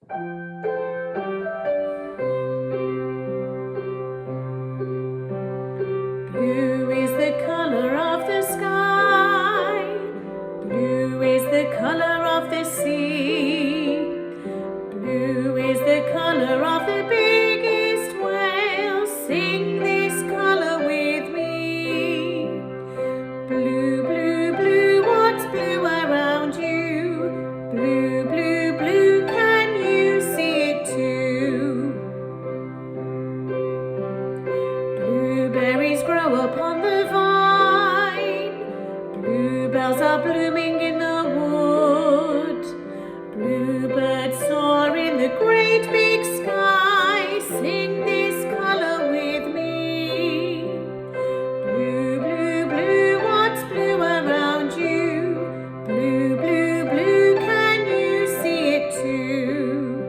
Blue is the color of the sky. Blue is the color of the sea. Blue is the color of the biggest whale. Sing this color with me. Blue, blue, blue, what's blue around you? Blue, blue, blue, can you see it too? Blueberries grow upon the vine. Bluebells are blooming in the wood. Bluebirds soar in the great big sky. Sing this color with me. Blue, blue, blue, what's blue around you? Blue, blue, blue, can you see it too?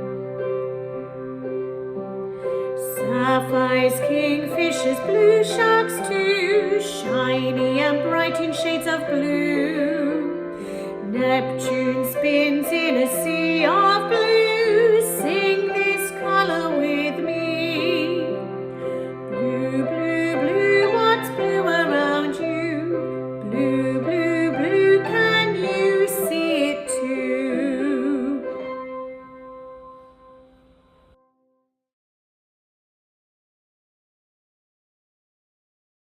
Sapphires, kingfishers, blue sharks too, shiny and bright in shades of blue. Neptune spins in a sea of blue.